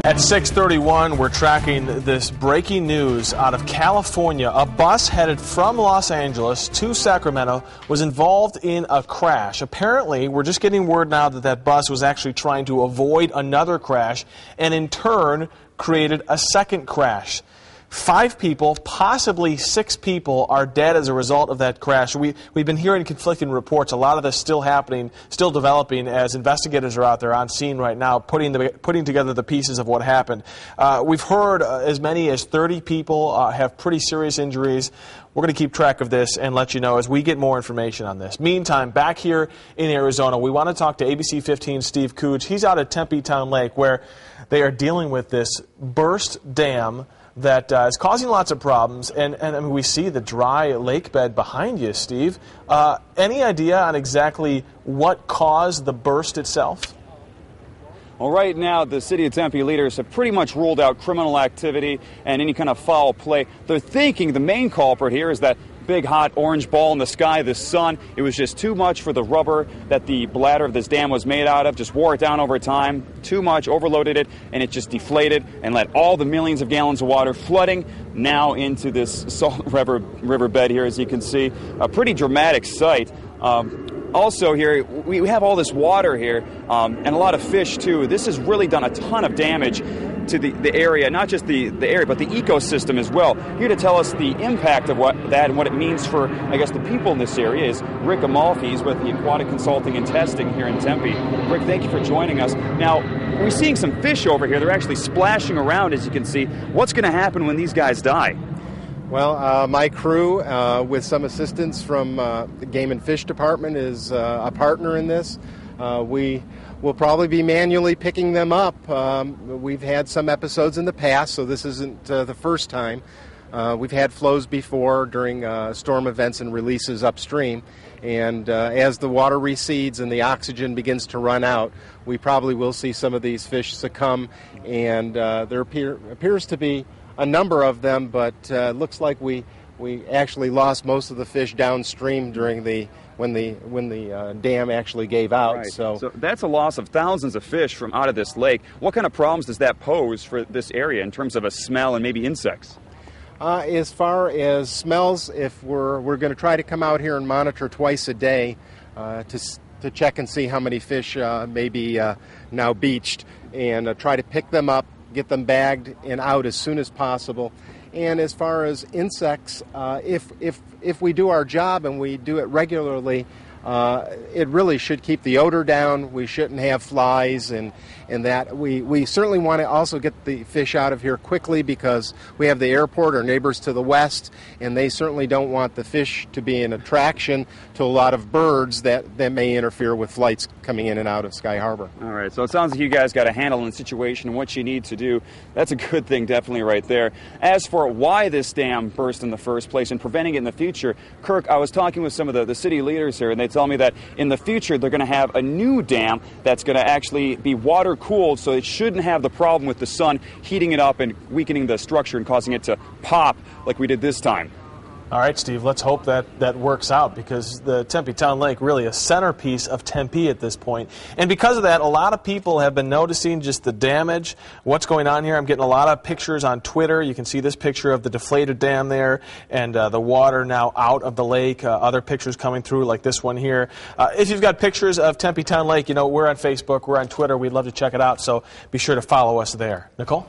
At 6:31, we're tracking this breaking news out of California. A bus headed from Los Angeles to Sacramento was involved in a crash. Apparently, we're just getting word now that that bus was actually trying to avoid another crash and in turn created a second crash. 5 people, possibly 6 people, are dead as a result of that crash. We've been hearing conflicting reports. A lot of this still happening, still developing, as investigators are out there on scene right now, putting together the pieces of what happened. We've heard as many as 30 people have pretty serious injuries. We're going to keep track of this and let you know as we get more information on this. Meantime, back here in Arizona, we want to talk to ABC 15's Steve Cooge. He's out at Tempe Town Lake, where they are dealing with this burst dam that is causing lots of problems, and I mean, we see the dry lake bed behind you, Steve. Any idea on exactly what caused the burst itself? Well, right now, the city of Tempe leaders have pretty much ruled out criminal activity and any kind of foul play. They're thinking the main culprit here is that big hot orange ball in the sky, the sun. It was just too much for the rubber that the bladder of this dam was made out of, just wore it down over time, too much, overloaded it, and it just deflated and let all the millions of gallons of water flooding now into this salt river bed here, as you can see. A pretty dramatic sight. Also here, we have all this water here and a lot of fish too. This has really done a ton of damage to the area, not just the area, but the ecosystem as well. Here to tell us the impact of that and what it means for, I guess, the people in this area is Rick Amalfi. He's with the Aquatic Consulting and Testing here in Tempe. Rick, thank you for joining us. Now, we're seeing some fish over here. They're actually splashing around, as you can see. What's going to happen when these guys die? Well, my crew, with some assistance from the Game and Fish Department, is a partner in this. We will probably be manually picking them up. We've had some episodes in the past, so this isn't the first time. We've had flows before during storm events and releases upstream. And as the water recedes and the oxygen begins to run out, we probably will see some of these fish succumb. And there appears to be a number of them, but looks like we actually lost most of the fish downstream during when the dam actually gave out. Right. So that's a loss of thousands of fish from out of this lake. What kind of problems does that pose for this area in terms of a smell and maybe insects? As far as smells, if we're going to try to come out here and monitor twice a day to check and see how many fish may be now beached, and try to pick them up, get them bagged and out as soon as possible. And as far as insects, if we do our job and we do it regularly, it really should keep the odor down. We shouldn't have flies, and that we certainly want to also get the fish out of here quickly, because we have the airport, our neighbors to the west, and they certainly don't want the fish to be an attraction to a lot of birds that may interfere with flights coming in and out of Sky Harbor. All right, so it sounds like you guys got a handle on the situation and what you need to do. That's a good thing, definitely, right there. As for why this dam burst in the first place and preventing it in the future, Kirk, I was talking with some of the city leaders here, and they tell me that in the future they're going to have a new dam that's going to actually be water cooled, so it shouldn't have the problem with the sun heating it up and weakening the structure and causing it to pop like we did this time. All right, Steve, let's hope that works out, because the Tempe Town Lake really a centerpiece of Tempe at this point. And because of that, a lot of people have been noticing just the damage, what's going on here. I'm getting a lot of pictures on Twitter. You can see this picture of the deflated dam there and the water now out of the lake. Other pictures coming through like this one here. If you've got pictures of Tempe Town Lake, you know, we're on Facebook, we're on Twitter. We'd love to check it out, so be sure to follow us there. Nicole?